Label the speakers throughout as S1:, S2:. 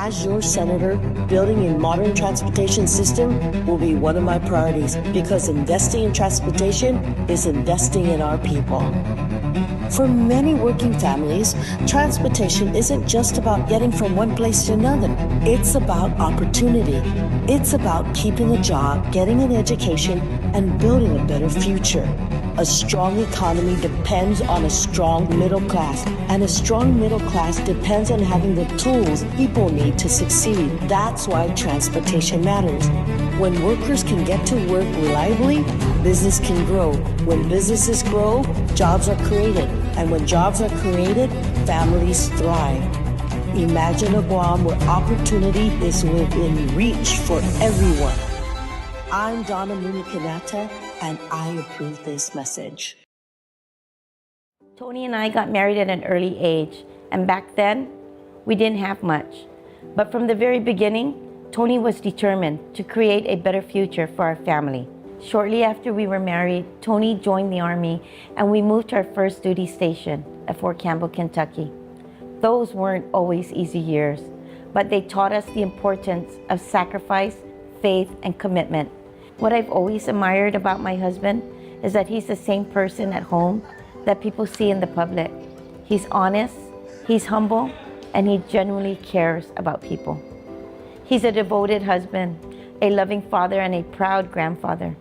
S1: As your senator, building a modern transportation system will be one of my priorities because investing in transportation is investing in our people. For many working families, transportation isn't just about getting from one place to another. It's about opportunity. It's about keeping a job, getting an education, and building a better future. A strong economy depends on a strong middle class, and a strong middle class depends on having the tools people need to succeed. That's why transportation matters. When workers can get to work reliably, business can grow. When businesses grow, jobs are created. And when jobs are created, families thrive. Imagine a Guam where opportunity is within reach for everyone. I'm Donna Munikanata, and I approve this message.
S2: Tony and I got married at an early age, and back then, we didn't have much. But from the very beginning, Tony was determined to create a better future for our family. Shortly after we were married, Tony joined the Army, and we moved to our first duty station at Fort Campbell, Kentucky. Those weren't always easy years, but they taught us the importance of sacrifice, faith, and commitment. What I've always admired about my husband is that he's the same person at home that people see in the public. He's honest, he's humble, and he genuinely cares about people. He's a devoted husband, a loving father, and a proud grandfather.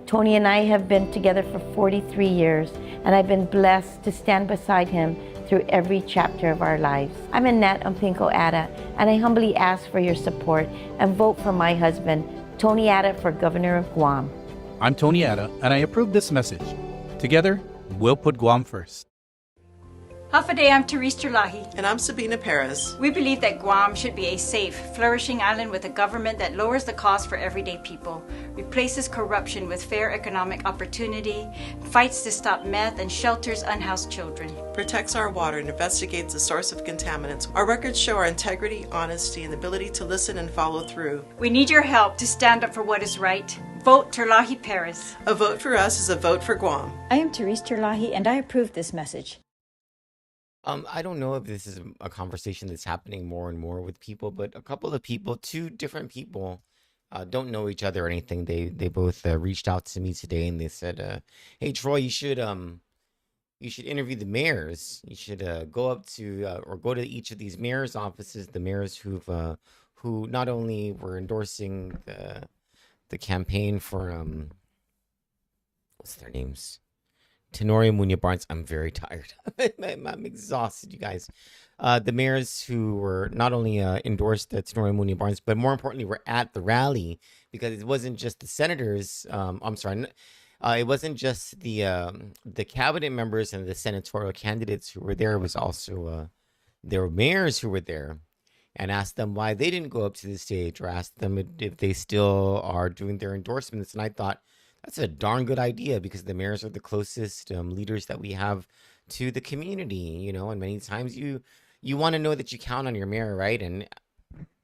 S2: Tony and I have been together for 43 years, and I've been blessed to stand beside him through every chapter of our lives. I'm Annette Umpinko Ada, and I humbly ask for your support and vote for my husband, Tony Ada, for Governor of Guam.
S3: I'm Tony Ada, and I approve this message. Together, we'll put Guam first.
S4: Hafaday, I'm Therese Terlahi.
S5: And I'm Sabina Perez.
S4: We believe that Guam should be a safe, flourishing island with a government that lowers the cost for everyday people, replaces corruption with fair economic opportunity, fights to stop meth, and shelters unhoused children.
S5: Protects our water and investigates the source of contaminants. Our records show our integrity, honesty, and ability to listen and follow through.
S4: We need your help to stand up for what is right. Vote Terlahi Perez.
S5: A vote for us is a vote for Guam.
S6: I am Therese Terlahi, and I approve this message.
S7: I don't know if this is a conversation that's happening more and more with people, but a couple of people, two different people, don't know each other or anything. They both reached out to me today, and they said, "Hey Troy, you should interview the mayors. You should go up to or go to each of these mayors' offices. The mayors who not only were endorsing the campaign for what's their names." Tenorio Munoz Barnes. I'm very tired. I'm exhausted, you guys. The mayors who were not only endorsed Tenorio Munoz Barnes, but more importantly, were at the rally, because it wasn't just the senators. It wasn't just the cabinet members and the senatorial candidates who were there. It was also there were mayors who were there, and asked them why they didn't go up to the stage, or asked them if they still are doing their endorsements. And I thought, that's a darn good idea, because the mayors are the closest leaders that we have to the community, and many times you want to know that you count on your mayor, right? And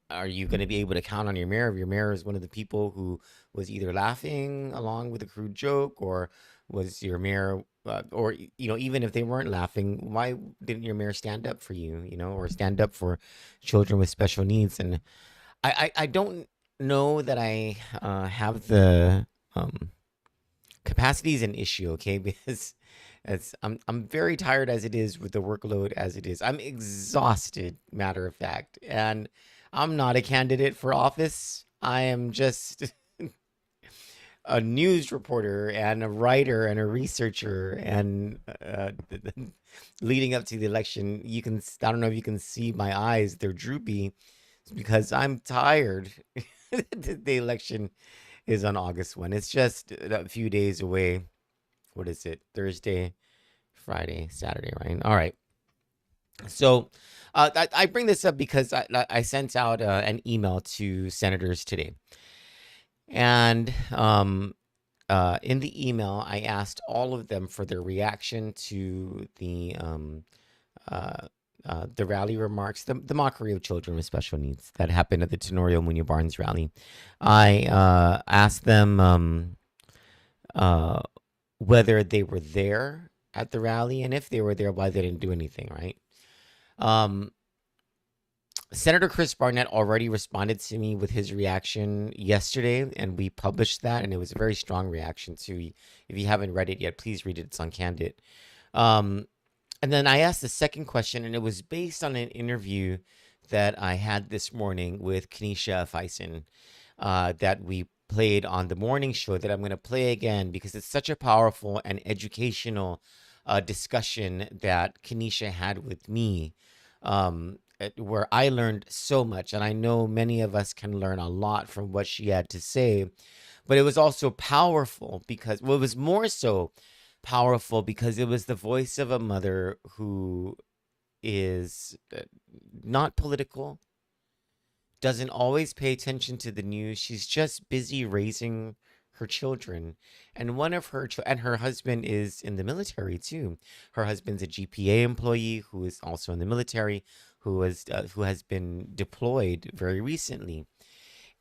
S7: are you going to be able to count on your mayor if your mayor is one of the people who was either laughing along with a crude joke, or was your mayor, or even if they weren't laughing, why didn't your mayor stand up for you, or stand up for children with special needs? And I don't know that I have the capacity is an issue, okay? Because I'm very tired as it is, with the workload as it is. I'm exhausted, matter of fact. And I'm not a candidate for office. I am just a news reporter and a writer and a researcher. And leading up to the election, I don't know if you can see my eyes, they're droopy. It's because I'm tired. The election is on August 1. It's just a few days away. What is it? Thursday, Friday, Saturday, right? All right. So I bring this up because I sent out an email to senators today. And in the email, I asked all of them for their reaction to the rally remarks, the mockery of children with special needs that happened at the Tenorio Munoz Barnes rally. I asked them whether they were there at the rally, and if they were there, why they didn't do anything, right? Senator Chris Barnett already responded to me with his reaction yesterday, and we published that, and it was a very strong reaction too. If you haven't read it yet, please read it. It's on Kandit. And then I asked the second question, and it was based on an interview that I had this morning with Kanisha Faison, that we played on the morning show, that I'm going to play again because it's such a powerful and educational discussion that Kanisha had with me, where I learned so much. And I know many of us can learn a lot from what she had to say. But it was also powerful because, well, it was more so powerful because it was the voice of a mother who is not political, doesn't always pay attention to the news. She's just busy raising her children. And one of her and her husband is in the military too. Her husband's a GPA employee who is also in the military, who has been deployed very recently.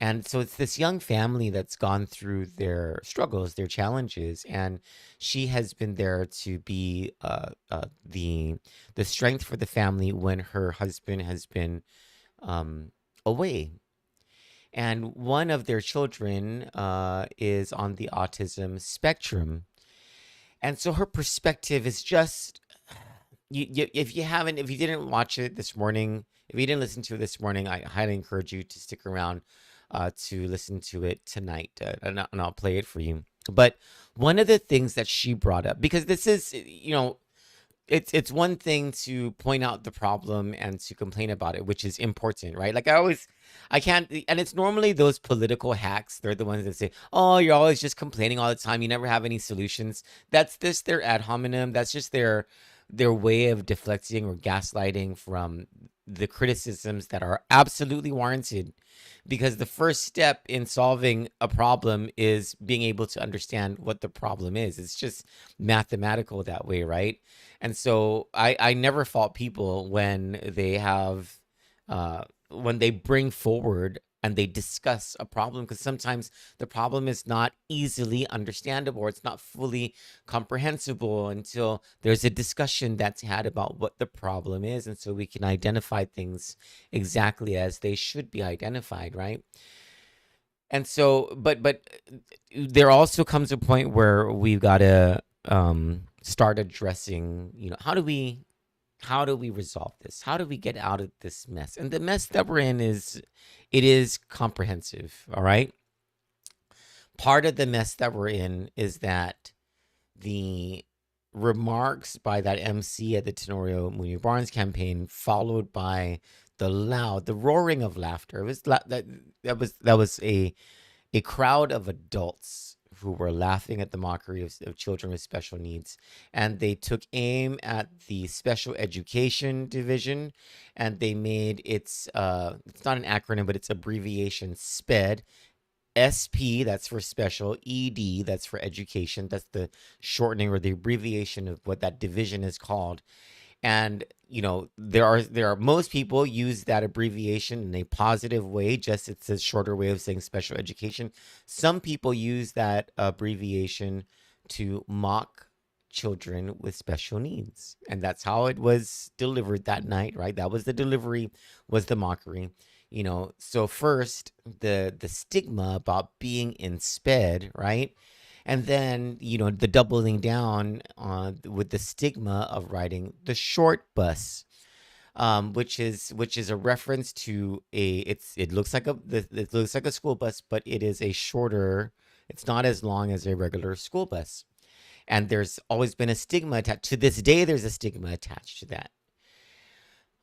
S7: And so it's this young family that's gone through their struggles, their challenges, and she has been there to be the strength for the family when her husband has been away. And one of their children is on the autism spectrum, and so her perspective is just if you didn't watch it this morning, if you didn't listen to it this morning, I highly encourage you to stick around to listen to it tonight, and I'll play it for you. But one of the things that she brought up, because this is, it's one thing to point out the problem and to complain about it, which is important, right? Like I can't, and it's normally those political hacks. They're the ones that say, "Oh, you're always just complaining all the time. You never have any solutions." That's their ad hominem. That's just their way of deflecting or gaslighting from the criticisms that are absolutely warranted, because the first step in solving a problem is being able to understand what the problem is. It's just mathematical that way, right? And so I never fault people when they have when they bring forward and they discuss a problem, because sometimes the problem is not easily understandable, or it's not fully comprehensible until there's a discussion that's had about what the problem is, and so we can identify things exactly as they should be identified, right? And so, but there also comes a point where we've got to start addressing, how do we resolve this? How do we get out of this mess? And the mess that we're in is comprehensive, all right? Part of the mess that we're in is that the remarks by that MC at the Tenorio Munir Barnes campaign, followed by the roaring of laughter. It was that was a crowd of adults who were laughing at the mockery of children with special needs. And they took aim at the special education division, and they made it's not an acronym, but it's abbreviation SPED. SP, that's for special. ED, that's for education. That's the shortening or the abbreviation of what that division is called. And there are most people use that abbreviation in a positive way, just it's a shorter way of saying special education. Some people use that abbreviation to mock children with special needs, and that's how it was delivered that night, right? That was the delivery, was the mockery. So first the stigma about being in SPED, right? And then, the doubling down with the stigma of riding the short bus, which is a reference to it looks like a school bus, but it is a shorter. It's not as long as a regular school bus, and there's always been a stigma attached. To this day, there's a stigma attached to that.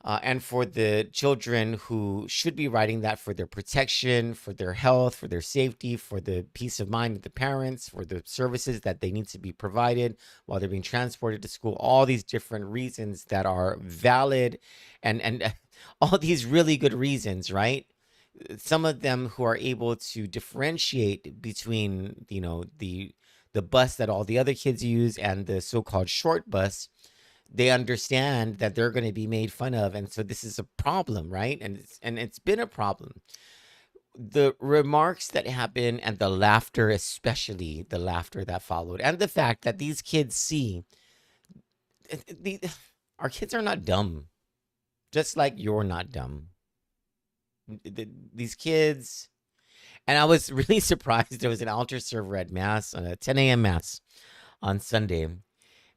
S7: And for the children who should be riding that for their protection, for their health, for their safety, for the peace of mind of the parents, for the services that they need to be provided while they're being transported to school, all these different reasons that are valid, and all these really good reasons, right? Some of them who are able to differentiate between, the bus that all the other kids use and the so-called short bus, they understand that they're going to be made fun of. And so this is a problem, right? And it's been a problem. The remarks that happen and the laughter, especially the laughter that followed, and the fact that these kids see, our kids are not dumb, just like you're not dumb. these kids. And I was really surprised. There was an altar server at Mass, a 10 a.m. Mass on Sunday.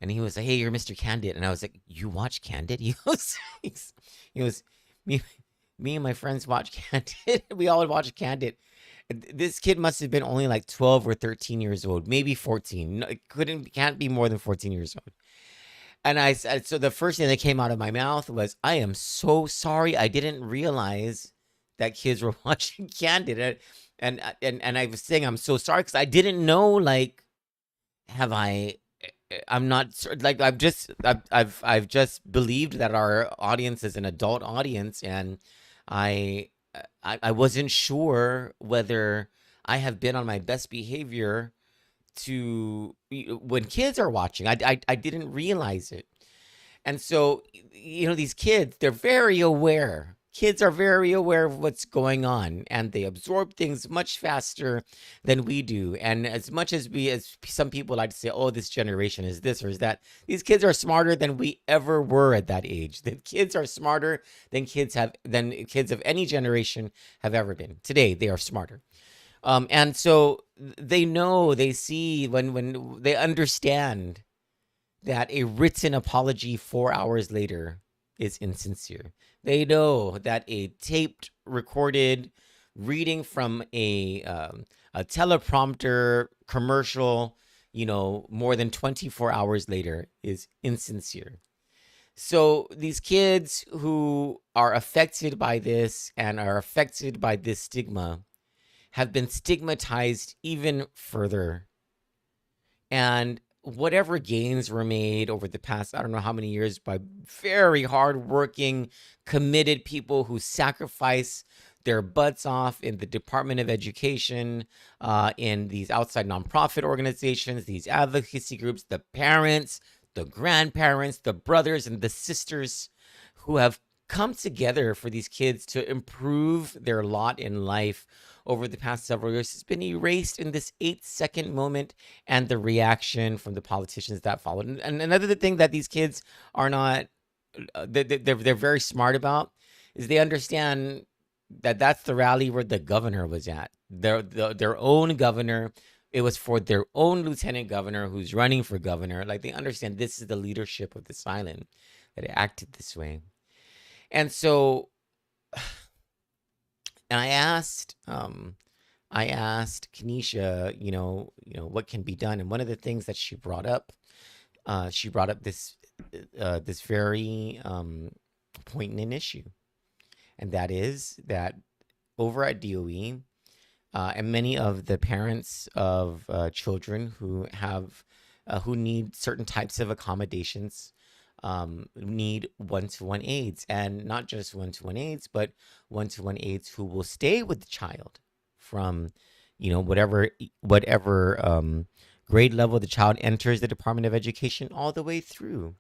S7: And he was like, "Hey, you're Mr. Kandit." And I was like, "You watch Kandit?" He goes, me, me and my friends watch Kandit. We all watch Kandit. This kid must have been only like 12 or 13 years old, maybe 14. No, can't be more than 14 years old. And I said, so the first thing that came out of my mouth was, "I am so sorry. I didn't realize that kids were watching Candid." And I was saying, "I'm so sorry because I didn't know, like, have I, I'm not like, I've just believed that our audience is an adult audience. And I, I wasn't sure whether I have been on my best behavior to when kids are watching. I didn't realize it." And so, these kids, they're very aware. Kids are very aware of what's going on, and they absorb things much faster than we do. And as much as some people like to say, "Oh, this generation is this or is that," these kids are smarter than we ever were at that age. The kids are smarter than kids of any generation have ever been. Today, they are smarter. And so they know, they see, when they understand that a written apology 4 hours later is insincere. They know that a taped, recorded reading from a teleprompter commercial, more than 24 hours later is insincere. So these kids who are affected by this and are affected by this stigma have been stigmatized even further. And whatever gains were made over the past, I don't know how many years, by very hardworking, committed people who sacrifice their butts off in the Department of Education, in these outside nonprofit organizations, these advocacy groups, the parents, the grandparents, the brothers and the sisters who have come together for these kids to improve their lot in life over the past several years has been erased in this 8-second moment and the reaction from the politicians that followed. And another thing that these kids are not, they're very smart about, is they understand that that's the rally where the governor was at. Their own governor. It was for their own lieutenant governor who's running for governor. Like, they understand this is the leadership of this island that it acted this way. And so, and I asked Kenesha, what can be done. And one of the things that she brought up this very poignant issue, and that is that over at DOE, and many of the parents of children who need certain types of accommodations need one-to-one aides, and not just one-to-one aides, but one-to-one aides who will stay with the child from, whatever grade level the child enters the Department of Education all the way through.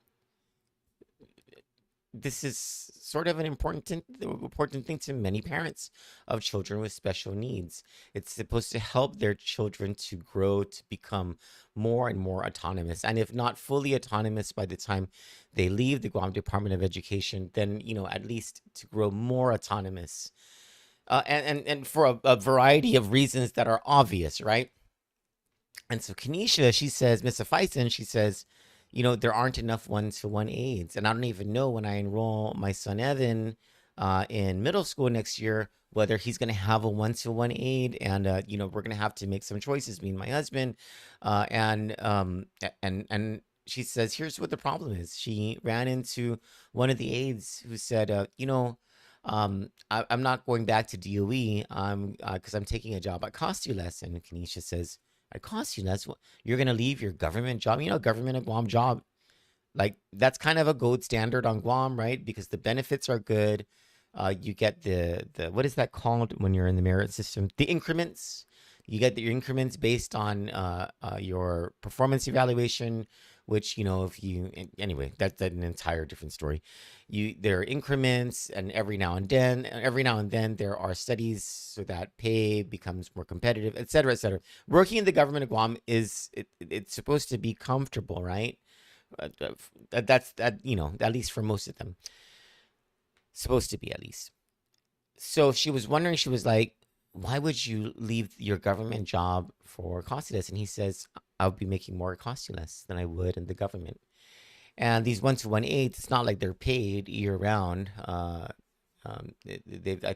S7: This is sort of an important thing to many parents of children with special needs. It's supposed to help their children to grow, to become more and more autonomous. And if not fully autonomous by the time they leave the Guam Department of Education, then, at least to grow more autonomous. And for a variety of reasons that are obvious, right? And so Kenesha, she says, Miss Faison, she says, there aren't enough one-to-one aides. And I don't even know, when I enroll my son Evan in middle school next year, whether he's going to have a one-to-one aide. And, we're going to have to make some choices, me and my husband. And she says, here's what the problem is. She ran into one of the aides who said, I'm not going back to DOE because I'm taking a job. It costs you less. And Kenesha says, "It costs you less. You're going to leave your government job, government of Guam job. Like, that's kind of a gold standard on Guam, right? Because the benefits are good. You get the what is that called when you're in the merit system? The increments. You get your increments based on your performance evaluation, which, anyway, that's an entire different story. There are increments, and every now and then there are studies so that pay becomes more competitive, et cetera, et cetera. Working in the government of Guam it's supposed to be comfortable, right? At least for most of them, supposed to be, at least. So she was wondering, she was like, why would you leave your government job for cost less? And he says, I would be making more cost less than I would in the government. And these 1-to-1 aides, it's not like they're paid year round. I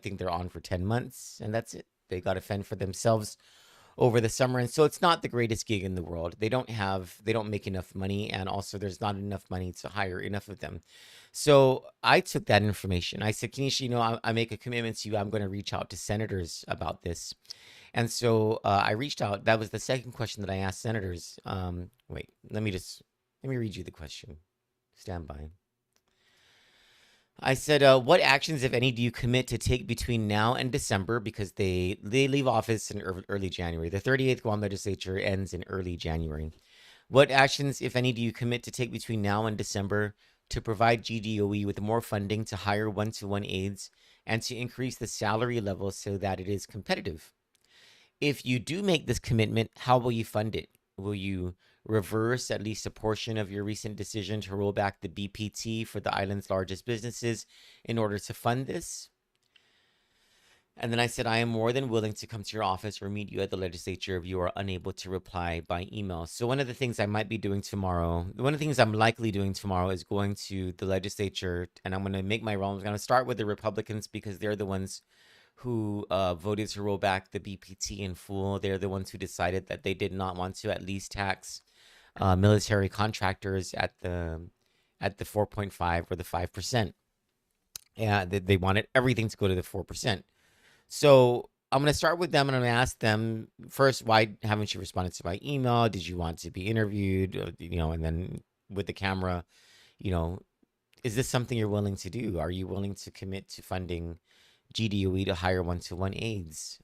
S7: think they're on for 10 months and that's it. They got to fend for themselves over the summer. And so it's not the greatest gig in the world. They don't make enough money. And also there's not enough money to hire enough of them. So I took that information. I said, Kenesha, I make a commitment to you. I'm going to reach out to senators about this. And so I reached out. That was the second question that I asked senators. Wait, let me read you the question. Stand by. I said, what actions, if any, do you commit to take between now and December? Because they leave office in early January. The 38th Guam legislature ends in early January. What actions, if any, do you commit to take between now and December to provide GDOE with more funding to hire 1-to-1 aides and to increase the salary level so that it is competitive? If you do make this commitment, how will you fund it? Will you reverse at least a portion of your recent decision to roll back the BPT for the island's largest businesses in order to fund this? And then I said, I am more than willing to come to your office or meet you at the legislature if you are unable to reply by email. So one of the things I might be doing tomorrow, one of the things I'm likely doing tomorrow is going to the legislature, and I'm going to make my rounds. I'm going to start with the Republicans because they're the ones who voted to roll back the BPT in full. They're the ones who decided that they did not want to at least tax military contractors at the 4.5 or the 5%. Yeah, they wanted everything to go to the 4%. So I'm going to start with them and I'm going to ask them first, why haven't you responded to my email? Did you want to be interviewed? And then with the camera, is this something you're willing to do? Are you willing to commit to funding GDOE to hire 1-to-1 aides?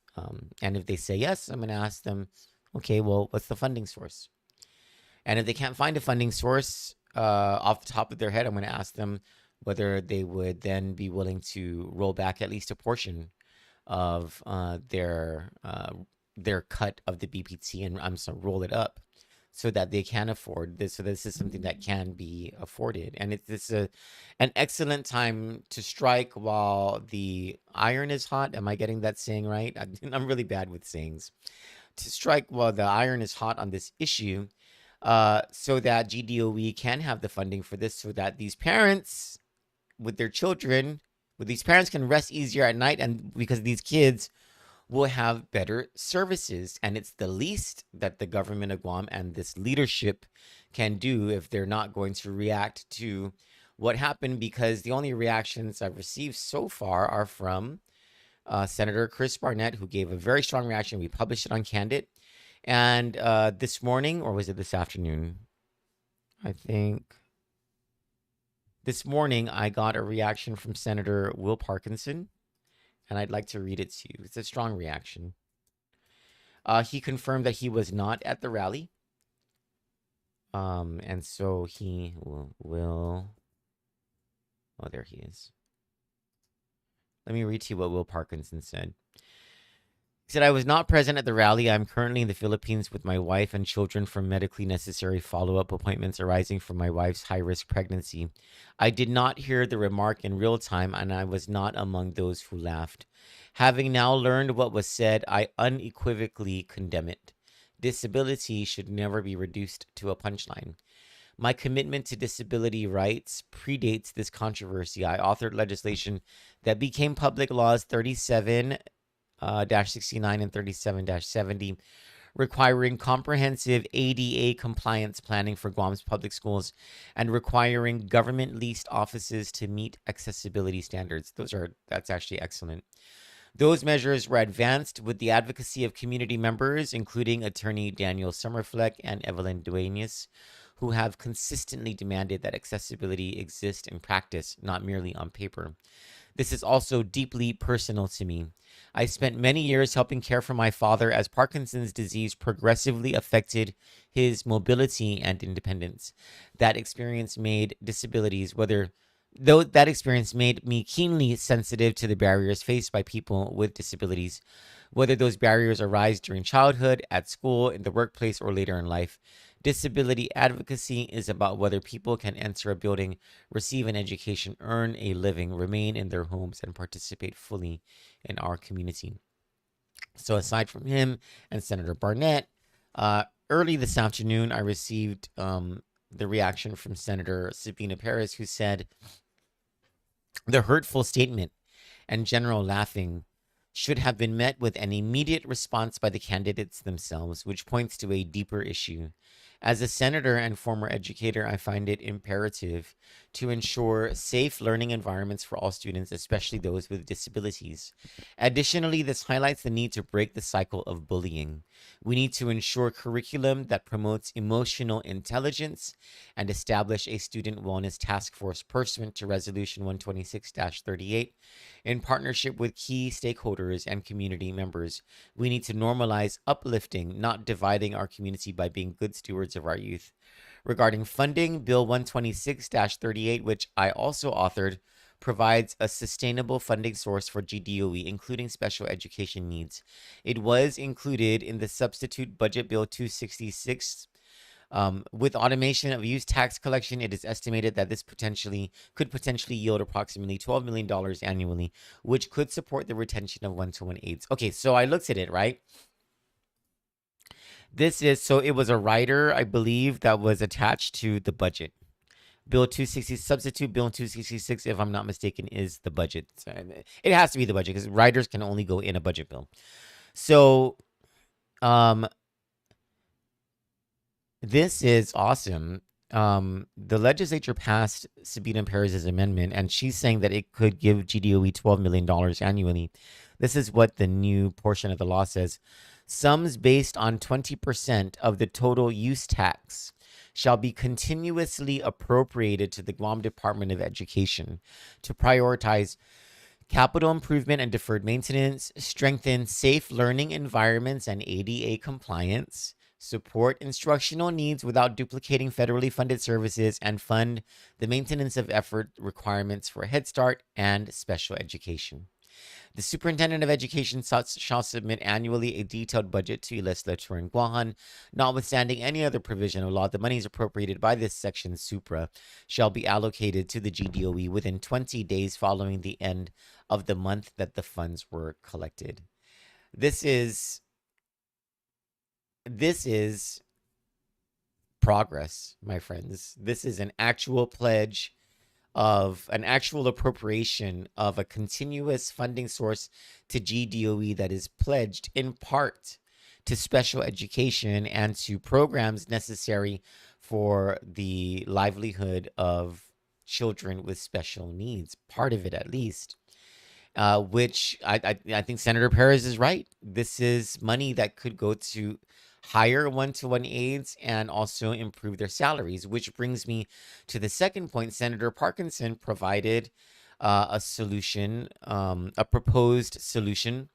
S7: And if they say yes, I'm going to ask them, okay, well, what's the funding source? And if they can't find a funding source off the top of their head, I'm going to ask them whether they would then be willing to roll back at least a portion of their cut of the BPT, and I'm just going to roll it up so that they can afford this. So this is something that can be afforded. And it's an excellent time to strike while the iron is hot. Am I getting that saying right? I'm really bad with sayings. To strike while the iron is hot on this issue, so that GDOE can have the funding for this, so that these parents with their children, these parents can rest easier at night, and because these kids will have better services. And it's the least that the government of Guam and this leadership can do if they're not going to react to what happened, because the only reactions I've received so far are from Senator Chris Barnett, who gave a very strong reaction. We published it on Kandit. And this morning, or was it this afternoon? I think this morning I got a reaction from Senator Will Parkinson, and I'd like to read it to you. It's a strong reaction. He confirmed that he was not at the rally. And so he will... Oh, there he is. Let me read to you what Will Parkinson said. He said, I was not present at the rally. I'm currently in the Philippines with my wife and children for medically necessary follow-up appointments arising from my wife's high-risk pregnancy. I did not hear the remark in real time, and I was not among those who laughed. Having now learned what was said, I unequivocally condemn it. Disability should never be reduced to a punchline. My commitment to disability rights predates this controversy. I authored legislation that became public laws 37-69 and 37-70, requiring comprehensive ADA compliance planning for Guam's public schools and requiring government leased offices to meet accessibility standards. That's actually excellent. Those measures were advanced with the advocacy of community members, including attorney Daniel Summerfleck and Evelyn Duenas, who have consistently demanded that accessibility exist in practice, not merely on paper. This is also deeply personal to me. I spent many years helping care for my father as Parkinson's disease progressively affected his mobility and independence. That experience made me keenly sensitive to the barriers faced by people with disabilities, whether those barriers arise during childhood, at school, in the workplace, or later in life. Disability advocacy is about whether people can enter a building, receive an education, earn a living, remain in their homes, and participate fully in our community. So aside from him and Senator Barnett, early this afternoon, I received the reaction from Senator Sabina Perez, who said the hurtful statement and general laughing should have been met with an immediate response by the candidates themselves, which points to a deeper issue. As a senator and former educator, I find it imperative to ensure safe learning environments for all students, especially those with disabilities. Additionally, this highlights the need to break the cycle of bullying. We need to ensure curriculum that promotes emotional intelligence and establish a student wellness task force pursuant to Resolution 126-38 in partnership with key stakeholders and community members. We need to normalize uplifting, not dividing our community by being good stewards of our youth. Regarding funding, Bill 126-38, which I also authored, provides a sustainable funding source for GDOE, including special education needs. It was included in the substitute budget Bill 266. With automation of use tax collection, it is estimated that this could potentially yield approximately $12 million annually, which could support the retention of one-to-one aides. Okay, so I looked at it, right? It was a rider, I believe, that was attached to the budget. Bill 260, substitute Bill 266, if I'm not mistaken, is the budget. It has to be the budget because riders can only go in a budget bill. So, this is awesome. The legislature passed Sabina Perez's amendment, and she's saying that it could give GDOE $12 million annually. This is what the new portion of the law says. Sums based on 20% of the total use tax shall be continuously appropriated to the Guam Department of Education to prioritize capital improvement and deferred maintenance, strengthen safe learning environments and ADA compliance, support instructional needs without duplicating federally funded services, and fund the maintenance of effort requirements for Head Start and special education. The Superintendent of Education shall submit annually a detailed budget to the legislature in Guahan. Notwithstanding any other provision of law, the monies appropriated by this section supra shall be allocated to the GDOE within 20 days following the end of the month that the funds were collected. This is progress, my friends. This is an actual pledge of an actual appropriation of a continuous funding source to GDOE that is pledged in part to special education and to programs necessary for the livelihood of children with special needs, part of it at least, which I think Senator Perez is right. This is money that could go to hire one-to-one aides and also improve their salaries, which brings me to the second point. Senator Parkinson provided a solution, a proposed solution.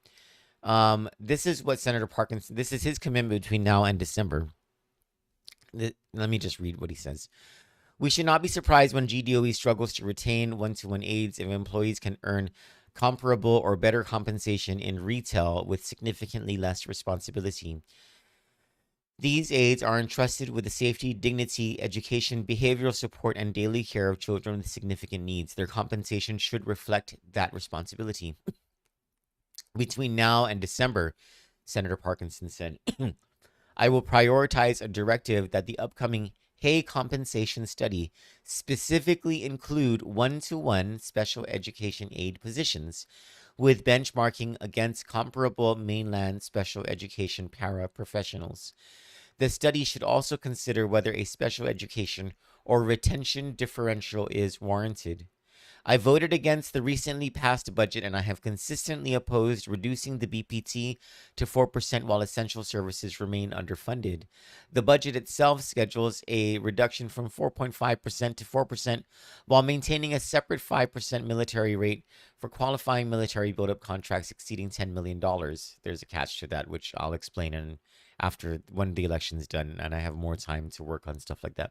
S7: This is what Senator Parkinson, this is his commitment between now and December. Let me just read what he says. We should not be surprised when GDOE struggles to retain one-to-one aides if employees can earn comparable or better compensation in retail with significantly less responsibility. These aides are entrusted with the safety, dignity, education, behavioral support, and daily care of children with significant needs. Their compensation should reflect that responsibility. Between now and December, Senator Parkinson said, I will prioritize a directive that the upcoming pay compensation study specifically include one-to-one special education aide positions with benchmarking against comparable mainland special education paraprofessionals. The study should also consider whether a special education or retention differential is warranted. I voted against the recently passed budget, and I have consistently opposed reducing the BPT to 4% while essential services remain underfunded. The budget itself schedules a reduction from 4.5% to 4% while maintaining a separate 5% military rate for qualifying military buildup contracts exceeding $10 million. There's a catch to that, which I'll explain after when the election's done and I have more time to work on stuff like that.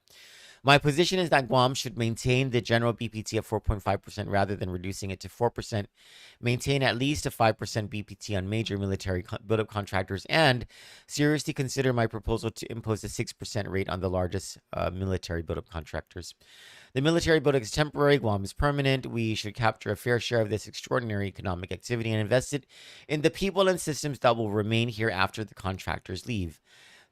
S7: My position is that Guam should maintain the general BPT at 4.5% rather than reducing it to 4%, maintain at least a 5% BPT on major military buildup contractors, and seriously consider my proposal to impose a 6% rate on the largest military buildup contractors. The military buildup is temporary, Guam is permanent. We should capture a fair share of this extraordinary economic activity and invest it in the people and systems that will remain here after the contractors leave.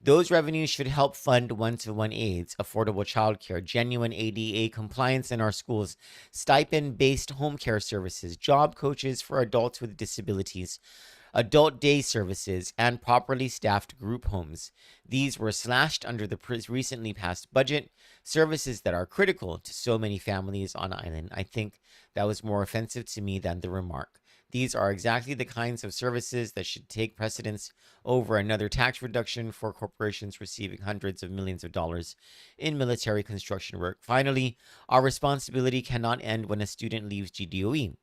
S7: Those revenues should help fund one-to-one aids, affordable childcare, genuine ADA compliance in our schools, stipend-based home care services, job coaches for adults with disabilities, adult day services, and properly staffed group homes. These were slashed under the recently passed budget, services that are critical to so many families on island. I think that was more offensive to me than the remark. These are exactly the kinds of services that should take precedence over another tax reduction for corporations receiving hundreds of millions of dollars in military construction work. Finally, our responsibility cannot end when a student leaves GDOE.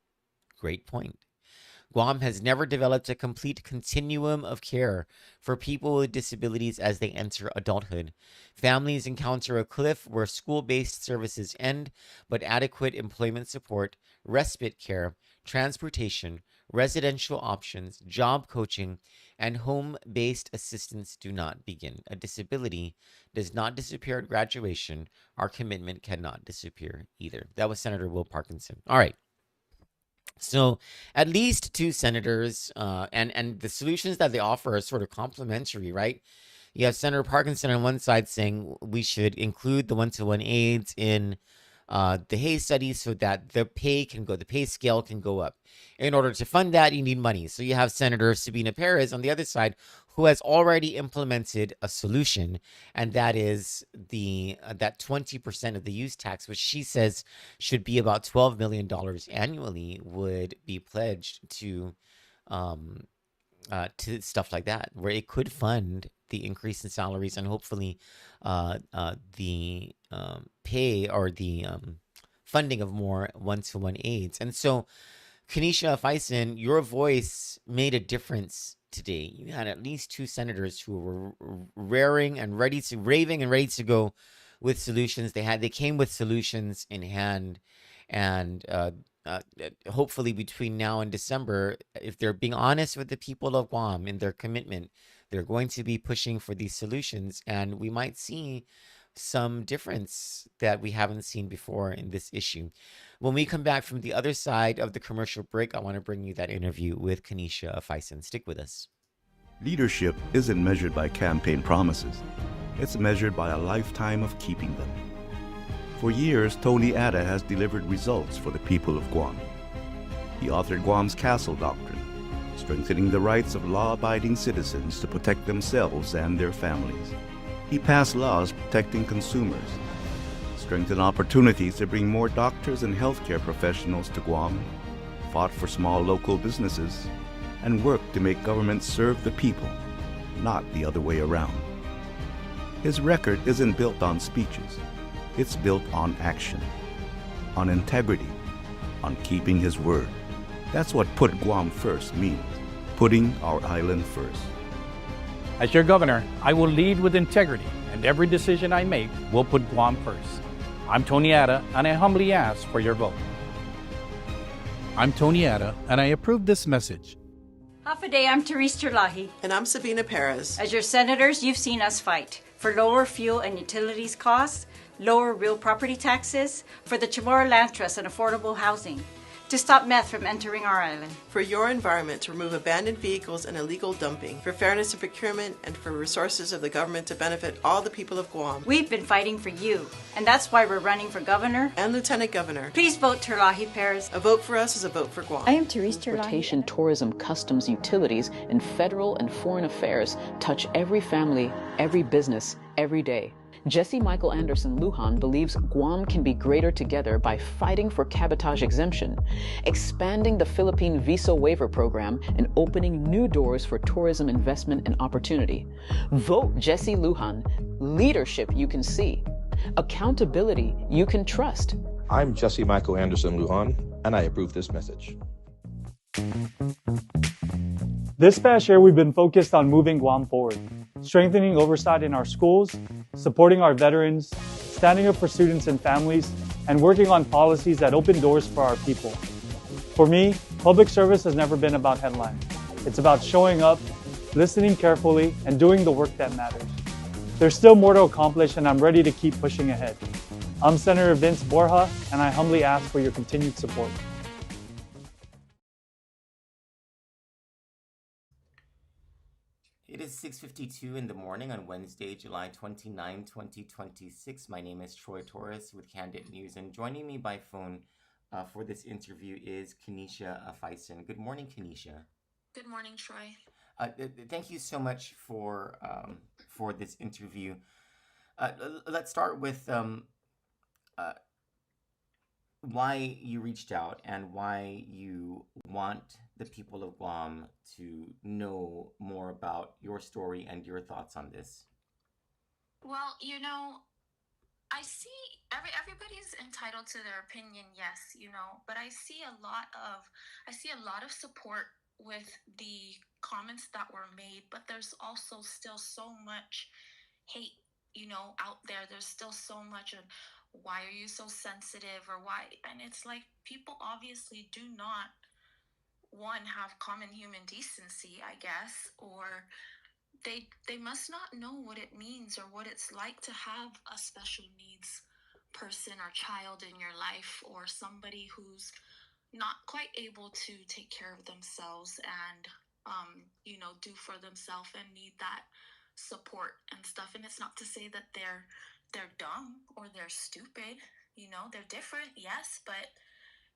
S7: Great point. Guam has never developed a complete continuum of care for people with disabilities as they enter adulthood. Families encounter a cliff where school-based services end, but adequate employment support, respite care, transportation, residential options, job coaching, and home-based assistance do not begin. A disability does not disappear at graduation. Our commitment cannot disappear either. That was Senator Will Parkinson. All right. So at least two senators, and the solutions that they offer are sort of complementary, right? You have Senator Parkinson on one side saying we should include the one-to-one aids in the Hay study so that the pay scale can go up. In order to fund that, you need money. So you have Senator Sabina Perez on the other side, who has already implemented a solution, and that is that 20% of the use tax, which she says should be about $12 million annually, would be pledged to stuff like that, where it could fund the increase in salaries and hopefully the pay or the funding of more one-to-one aids. And so, Kanisha Faison, your voice made a difference today. You had at least two senators who were raving and ready to go with solutions. They came with solutions in hand, and hopefully between now and December, if they're being honest with the people of Guam in their commitment, they're going to be pushing for these solutions, and we might see some difference that we haven't seen before in this issue. When we come back from the other side of the commercial break, I want to bring you that interview with Kanisha Faison. Stick with us.
S8: Leadership isn't measured by campaign promises. It's measured by a lifetime of keeping them. For years, Tony Atta has delivered results for the people of Guam. He authored Guam's Castle Doctrine, strengthening the rights of law-abiding citizens to protect themselves and their families. He passed laws protecting consumers, strengthened opportunities to bring more doctors and healthcare professionals to Guam, fought for small local businesses, and worked to make government serve the people, not the other way around. His record isn't built on speeches. It's built on action, on integrity, on keeping his word. That's what put Guam first means, putting our island first.
S3: As your governor, I will lead with integrity, and every decision I make will put Guam first. I'm Tony Atta, and I humbly ask for your vote. I'm Tony Atta, and I approve this message.
S4: Half a day, I'm Therese Terlahi.
S5: And I'm Sabina Perez.
S4: As your senators, you've seen us fight for lower fuel and utilities costs, lower real property taxes, for the Chamorro Land Trust and affordable housing, to stop meth from entering our island.
S5: For your environment, to remove abandoned vehicles and illegal dumping, for fairness in procurement, and for resources of the government to benefit all the people of Guam.
S4: We've been fighting for you, and that's why we're running for governor
S5: And Lieutenant Governor.
S4: Please vote Terlahi Perez.
S5: A vote for us is a vote for Guam.
S6: I am Therese
S9: Transportation,
S6: Terlahi.
S9: tourism, customs, utilities, and federal and foreign affairs touch every family, every business, every day. Jesse Michael Anderson Lujan believes Guam can be greater together by fighting for cabotage exemption, expanding the Philippine visa waiver program, and opening new doors for tourism investment and opportunity. Vote Jesse Lujan. Leadership you can see. Accountability you can trust.
S10: I'm Jesse Michael Anderson Lujan, and I approve this message. This past year, we've been focused on moving Guam forward, strengthening oversight in our schools, supporting our veterans, standing up for students and families, and working on policies that open doors for our people. For me, public service has never been about headlines. It's about showing up, listening carefully, and doing the work that matters. There's still more to accomplish, and I'm ready to keep pushing ahead. I'm Senator Vince Borja, and I humbly ask for your continued support.
S7: It is 6:52 in the morning on Wednesday, July 29, 2026. My name is Troy Torres with Kandit News, and joining me by phone for this interview is Kenesha Faison. Good morning, Kenesha.
S11: Good morning, Troy.
S7: Thank you so much for this interview. Let's start with why you reached out and why you want the people of Guam to know more about your story and your thoughts on this.
S11: Well, I see everybody's entitled to their opinion, yes, but I see a lot of support with the comments that were made, but there's also still so much hate, out there. There's still so much of why are you so sensitive or why, and it's like people obviously do not have common human decency, I guess, or they must not know what it means or what it's like to have a special needs person or child in your life, or somebody who's not quite able to take care of themselves and do for themselves and need that support and stuff. And it's not to say that they're dumb or they're stupid, they're different, yes, but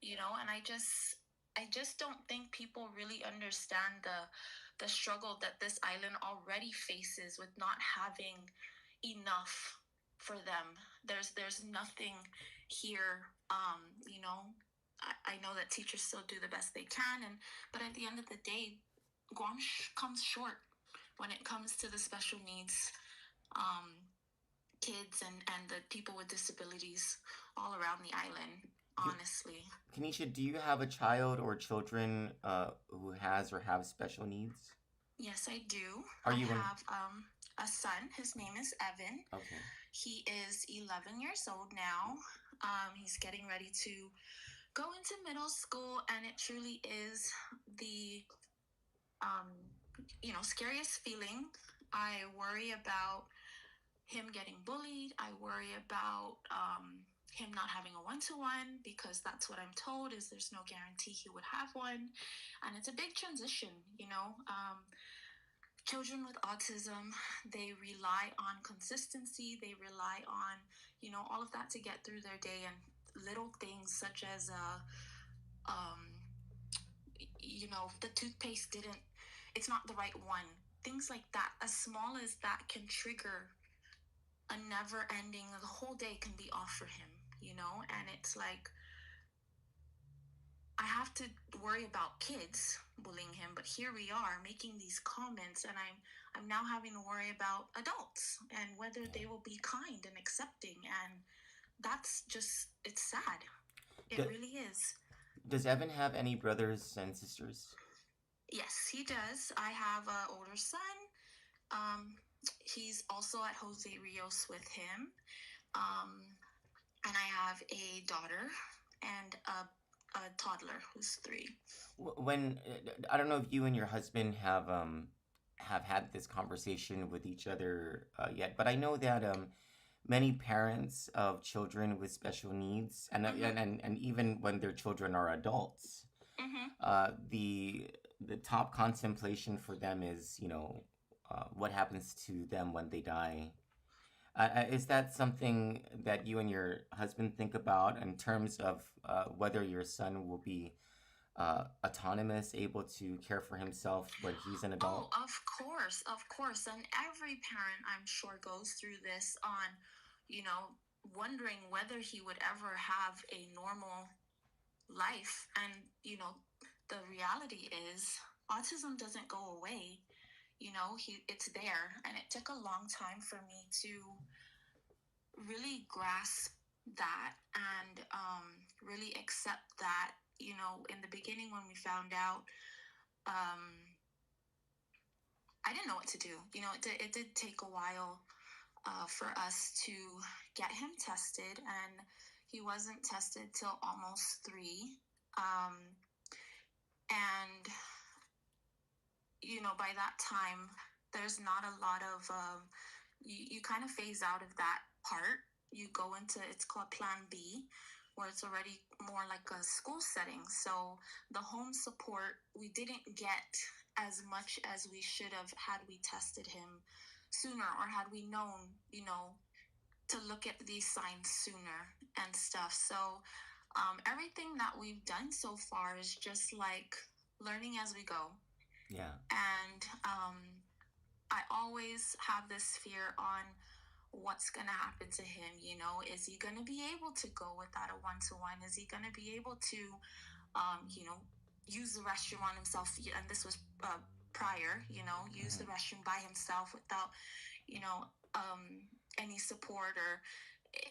S11: and I just don't think people really understand the struggle that this island already faces with not having enough for them. There's nothing here. I know that teachers still do the best they can, but at the end of the day, Guam comes short when it comes to the special needs kids and the people with disabilities all around the island, honestly.
S7: Kenesha, do you have a child or children who has or have special needs?
S11: Yes, I do.
S7: I
S11: have a son. His name is Evan.
S7: Okay.
S11: He is 11 years old now. He's getting ready to go into middle school, and it truly is the scariest feeling. I worry about him getting bullied. I worry about him not having a one-to-one, because that's what I'm told is there's no guarantee he would have one. And it's a big transition, children with autism, they rely on consistency. They rely on, all of that to get through their day, and little things such as, the toothpaste it's not the right one. Things like that, as small as that, can trigger a never ending, the whole day can be off for him, and it's like, I have to worry about kids bullying him, but here we are making these comments, and I'm now having to worry about adults and whether they will be kind and accepting, and that's just, it's sad. It really is.
S7: Does Evan have any brothers and sisters?
S11: Yes, he does. I have an older son. He's also at Jose Rios with him. And I have a daughter and a toddler who's 3.
S7: When I don't know if you and your husband have had this conversation with each other yet, but I know that many parents of children with special needs, and even when their children are adults, the top contemplation for them is what happens to them when they die. Is that something that you and your husband think about in terms of whether your son will be autonomous, able to care for himself when he's an adult?
S11: Oh, of course. And every parent, I'm sure, goes through this on, wondering whether he would ever have a normal life. And, the reality is autism doesn't go away. It's there, and it took a long time for me to really grasp that and really accept that, you know, in the beginning when we found out, I didn't know what to do. You know, it did take a while for us to get him tested, and he wasn't tested till almost 3. And, you know, by that time, there's not a lot of, you kind of phase out of that part. You go into, it's called Plan B, where it's already more like a school setting. So the home support, we didn't get as much as we should have had we tested him sooner, or had we known, you know, to look at these signs sooner and stuff. So everything that we've done so far is just like learning as we go.
S7: Yeah.
S11: And I always have this fear on what's going to happen to him. You know, is he going to be able to go without a one-to-one? Is he going to be able to, you know, use the restroom on himself? And this was prior, you know, use the restroom by himself without, you know, any support. Or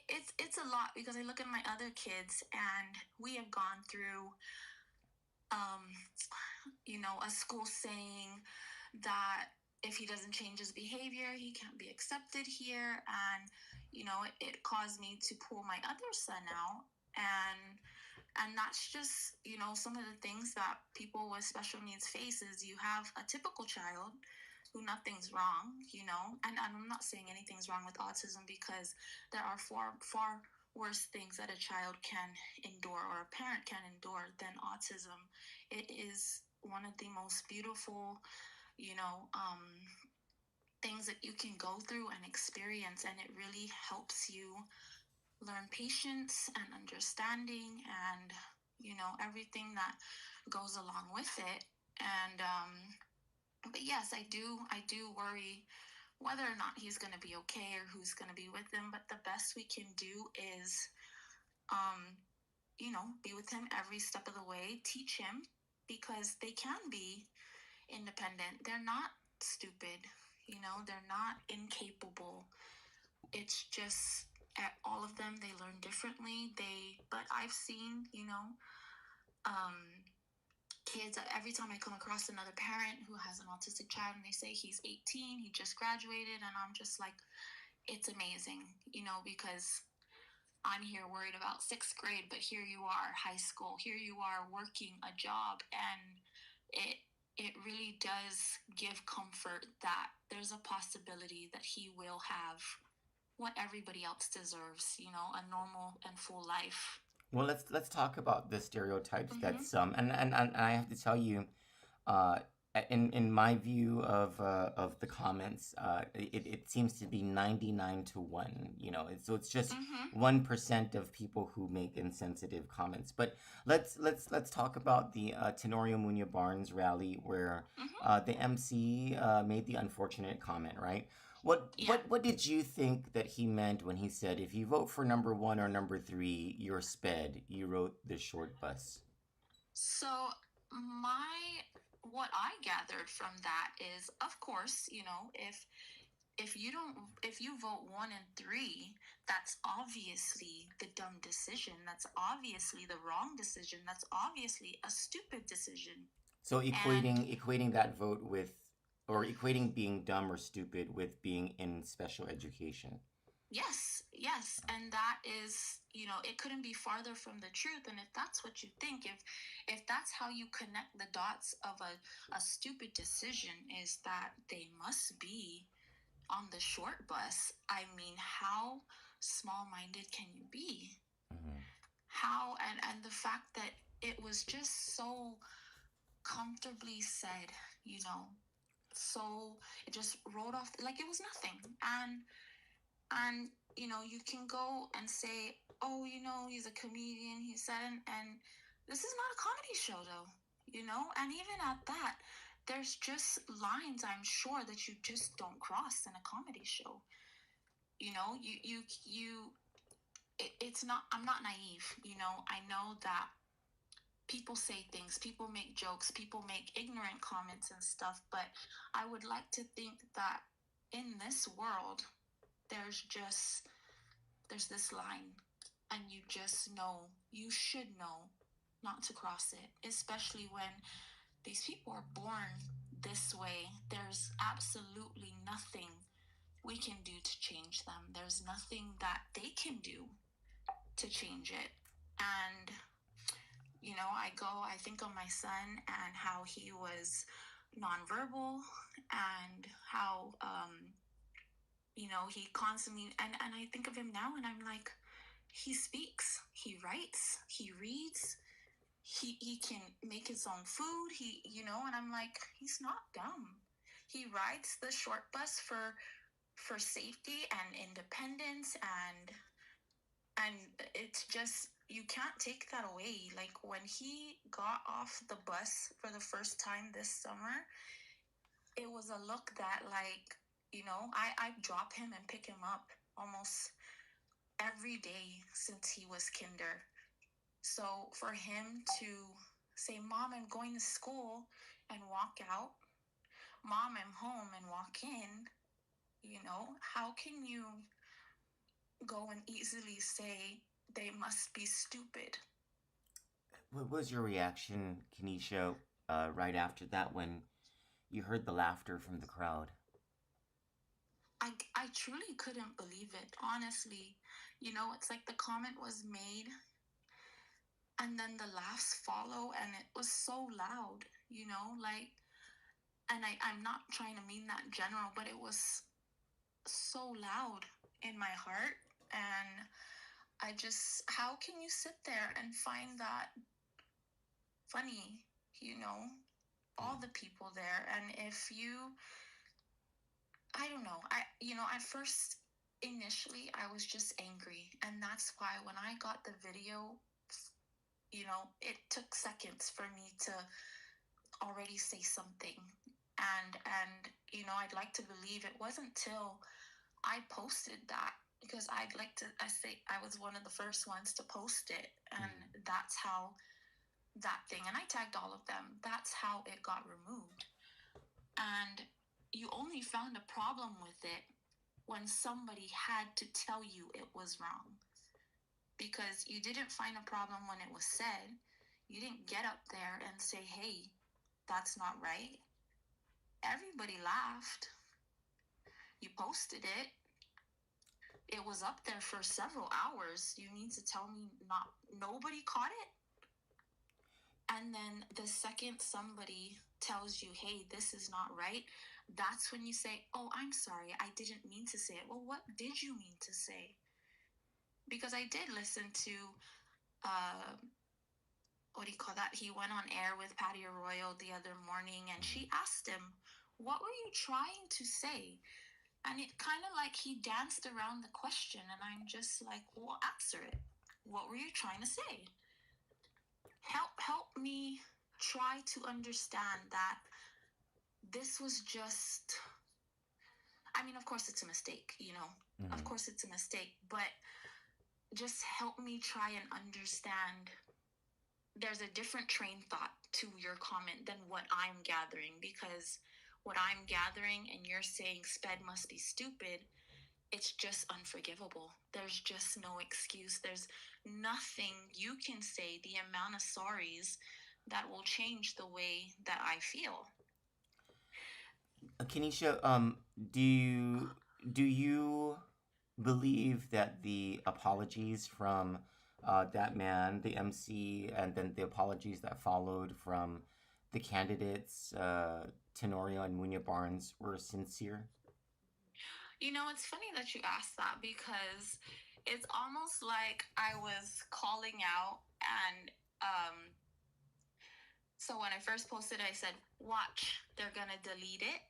S11: it's a lot, because I look at my other kids, and we have gone through, you know, a school saying that if he doesn't change his behavior, he can't be accepted here. And, you know, it caused me to pull my other son out. And that's just, you know, some of the things that people with special needs face. Is you have a typical child who nothing's wrong, you know, and I'm not saying anything's wrong with autism, because there are far worse things that a child can endure, or a parent can endure, than autism. It is one of the most beautiful, you know, things that you can go through and experience, and it really helps you learn patience and understanding, and, you know, everything that goes along with it. And but yes, I do worry whether or not he's going to be okay, or who's going to be with him. But the best we can do is, you know, be with him every step of the way, teach him, because they can be independent. They're not stupid, you know, they're not incapable. It's just all of them, they learn differently. But I've seen, you know, kids, every time I come across another parent who has an autistic child, and they say he's 18, he just graduated, and I'm just like, it's amazing, you know, because I'm here worried about 6th grade, but here you are, high school, here you are working a job. And it really does give comfort that there's a possibility that he will have what everybody else deserves, you know, a normal and full life.
S7: Well, let's talk about the stereotypes that some, and I have to tell you, in my view of the comments, it seems to be 99-1. You know, it's just 1% of people who make insensitive comments. But let's talk about the Tenorio Muñoz Barnes rally, where the MC made the unfortunate comment, right? What did you think that he meant when he said, if you vote for number 1 or number 3, you're sped? You wrote the short bus.
S11: So what I gathered from that is, of course, you know, if you vote 1 and 3, that's obviously the dumb decision. That's obviously the wrong decision. That's obviously a stupid decision.
S7: So equating that vote with, or equating being dumb or stupid with being in special education. Yes. And that is, you know, it couldn't be farther from the truth. And if that's what you think, if that's how you connect the dots of a stupid decision, is that they must be on the short bus, I mean, how small-minded can you be? How, and the fact that it was just so comfortably said, you know, so it just rolled off like it was nothing. And you know, you can go and say, oh, you know, he's a comedian, he said, and this is not a comedy show, though, you know. And even at that, there's just lines, I'm sure, that you just don't cross in a comedy show. You know, it's not, I'm not naive, you know. I know that people say things, people make jokes, people make ignorant comments and stuff, but I would like to think that in this world, there's this line, and you just know, you should know
S11: not to cross it, especially when these people are born this way. There's absolutely nothing we can do to change them. There's nothing that they can do to change it. And, you know, I think of my son and how he was nonverbal and how, you know, he constantly, and I think of him now and I'm like, he speaks, he writes, he reads, he can make his own food, he, you know, and I'm like, he's not dumb. He rides the short bus for safety and independence, and it's just, you can't take that away. Like when he got off the bus for the first time this summer, it was a look that, like, you know, I drop him and pick him up almost every day since he was kinder. So for him to say, Mom, I'm going to school, and walk out, Mom, I'm home, and walk in, you know, how can you go and easily say they must be stupid?
S7: What was your reaction, Kenesha, right after that when you heard the laughter from the crowd?
S11: I truly couldn't believe it, honestly. You know, it's like the comment was made and then the laughs follow, and it was so loud, you know, like, and I'm not trying to mean that in general, but it was so loud in my heart. And I just, how can you sit there and find that funny, you know, all the people there? And if you, I don't know, you know, at first, initially, I was just angry. And that's why when I got the video, you know, it took seconds for me to already say something. And you know, I'd like to believe it wasn't till I posted that, because I say I was one of the first ones to post it, and that's how that thing, and I tagged all of them, that's how it got removed. And you only found a problem with it when somebody had to tell you it was wrong, because you didn't find a problem when it was said. You didn't get up there and say, hey, that's not right. Everybody laughed. You posted it. It was up there for several hours. You need to tell me nobody caught it? And then the second somebody tells you, hey, this is not right, that's when you say, oh, I'm sorry, I didn't mean to say it. Well, what did you mean to say? Because I did listen to, what do you call that? He went on air with Patty Arroyo the other morning, and she asked him, what were you trying to say? And it kind of like he danced around the question, and I'm just like, well, answer it. What were you trying to say? Help me try to understand that this was just, I mean, of course it's a mistake, you know, of course it's a mistake, but just help me try and understand there's a different train thought to your comment than what I'm gathering, because what I'm gathering and you're saying sped must be stupid, it's just unforgivable. There's just no excuse. There's nothing you can say, the amount of sorries that will change the way that I feel.
S7: Kenesha, do you believe that the apologies from that man, the MC, and then the apologies that followed from the candidates, Tenorio and Munya Barnes, were sincere?
S11: You know, it's funny that you asked that, because it's almost like I was calling out, and so when I first posted, I said, watch, they're gonna delete it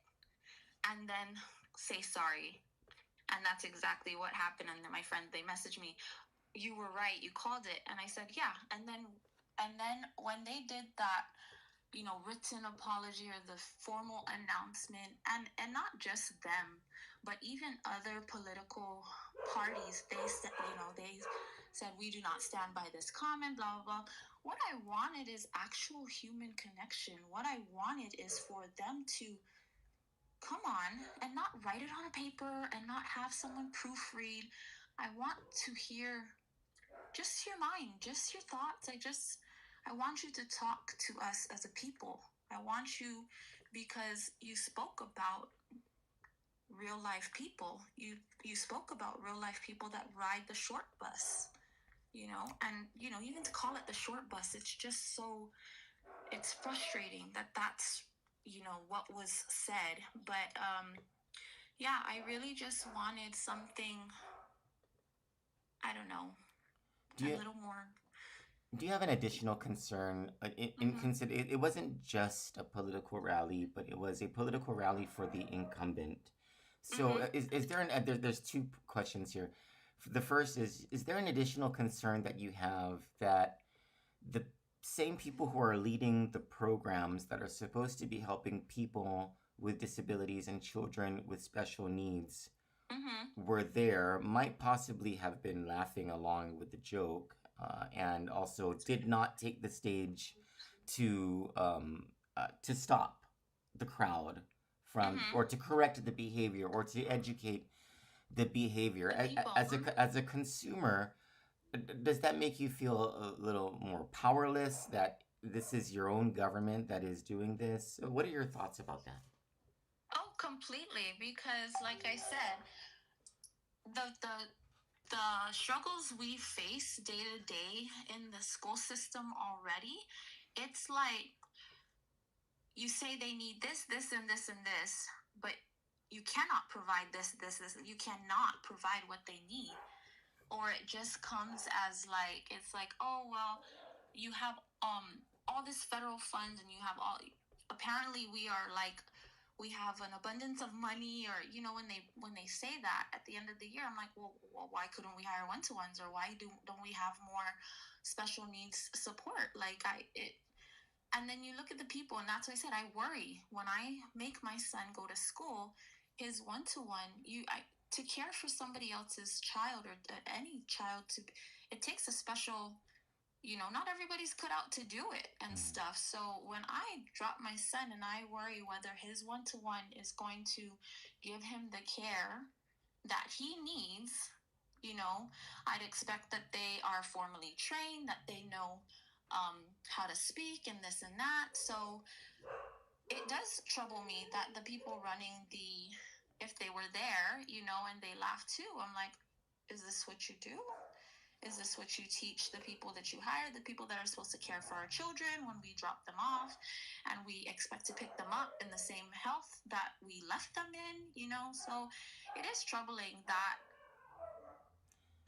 S11: and then say sorry. And that's exactly what happened. And then my friend, they messaged me, you were right, you called it. And I said, yeah. And then when they did that, you know, written apology or the formal announcement, and not just them, but even other political parties, they said, you know, they said, we do not stand by this comment, blah, blah, blah. What I wanted is actual human connection. What I wanted is for them to come on and not write it on a paper and not have someone proofread. I want to hear just your mind, just your thoughts. I want you to talk to us as a people. I want you, because you spoke about real life people. You spoke about real life people that ride the short bus, and even to call it the short bus, it's just so, it's frustrating that that's what was said. But yeah, I really just wanted something, I don't know, a little more.
S7: Do you have an additional concern? It wasn't just a political rally, but it was a political rally for the incumbent. So is there there's two questions here. The first is there an additional concern that you have that the same people who are leading the programs that are supposed to be helping people with disabilities and children with special needs were there, might possibly have been laughing along with the joke, and also did not take the stage to stop the crowd from, or to correct the behavior, or to educate the behavior. As a consumer, does that make you feel a little more powerless that this is your own government that is doing this? What are your thoughts about that?
S11: Oh, completely. Because, like I said, the struggles we face day to day in the school system already, it's like you say they need this, this, and this, and this, but you cannot provide this, this, this. You cannot provide what they need. Or it just comes as like, it's like, oh, well, you have all this federal funds, and you have all, apparently we have an abundance of money, or when they say that at the end of the year, I'm like, well why couldn't we hire one-to-ones, or why don't we have more special needs support? And then you look at the people, and that's why I said I worry when I make my son go to school. His one-to-one, to care for somebody else's child, or any child, it takes a special, not everybody's cut out to do it and stuff. So when I drop my son, and I worry whether his one-to-one is going to give him the care that he needs, I'd expect that they are formally trained, that they know how to speak and this and that. So it does trouble me that the people running if they were there, and they laugh too, I'm like, is this what you do? Is this what you teach the people that you hire, the people that are supposed to care for our children when we drop them off, and we expect to pick them up in the same health that we left them in, So it is troubling that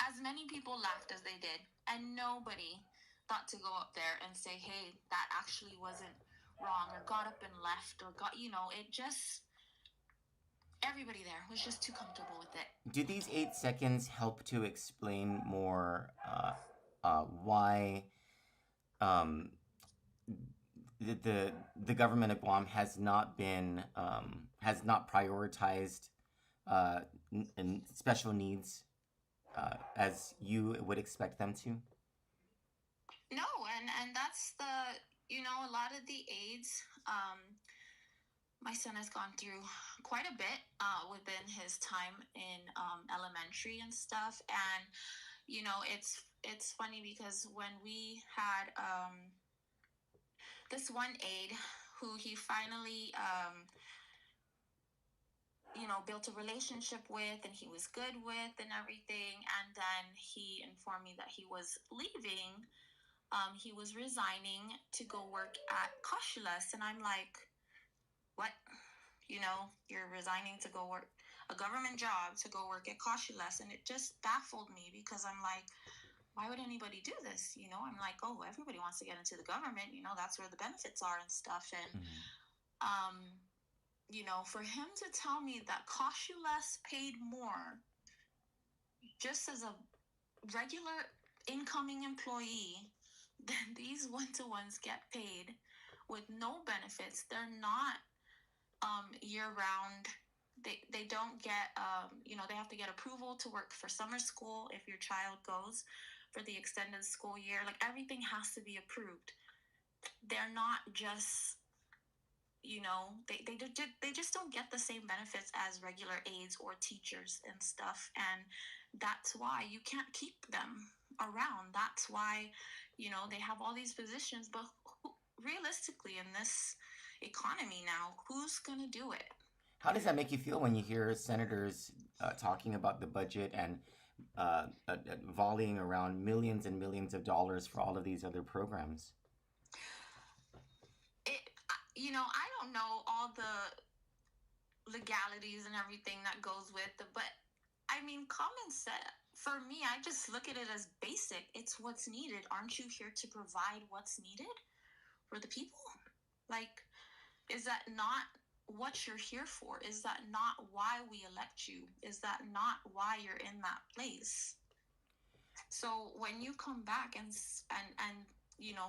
S11: as many people laughed as they did, and nobody thought to go up there and say, hey, that actually wasn't wrong, or got up and left, or it just, everybody there was just too comfortable with it.
S7: Do these 8 seconds help to explain more why the government of Guam has not prioritized special needs as you would expect them to?
S11: No, and that's a lot of the aides, my son has gone through quite a bit within his time in elementary and stuff. And, it's funny because when we had this one aide who he finally, built a relationship with, and he was good with and everything. And then he informed me that he was leaving. He was resigning to go work at Koshulas. And I'm like, what? You're resigning to go work a government job to go work at Koshulas. And it just baffled me, because I'm like, why would anybody do this? I'm like, oh, everybody wants to get into the government. That's where the benefits are and stuff. And, for him to tell me that Koshulas paid more just as a regular incoming employee than these one-to-ones get paid with no benefits. They're not year-round. They don't get, they have to get approval to work for summer school if your child goes for the extended school year. Like, everything has to be approved. They're not just, they just don't get the same benefits as regular aides or teachers and stuff. And that's why you can't keep them around. That's why, They have all these positions, but realistically in this economy now, who's going to do it?
S7: How does that make you feel when you hear senators talking about the budget and volleying around millions and millions of dollars for all of these other programs?
S11: I don't know all the legalities and everything that goes with it, but I mean, common sense. For me, I just look at it as basic. It's what's needed. Aren't you here to provide what's needed for the people? Like, is that not what you're here for? Is that not why we elect you? Is that not why you're in that place? So when you come back and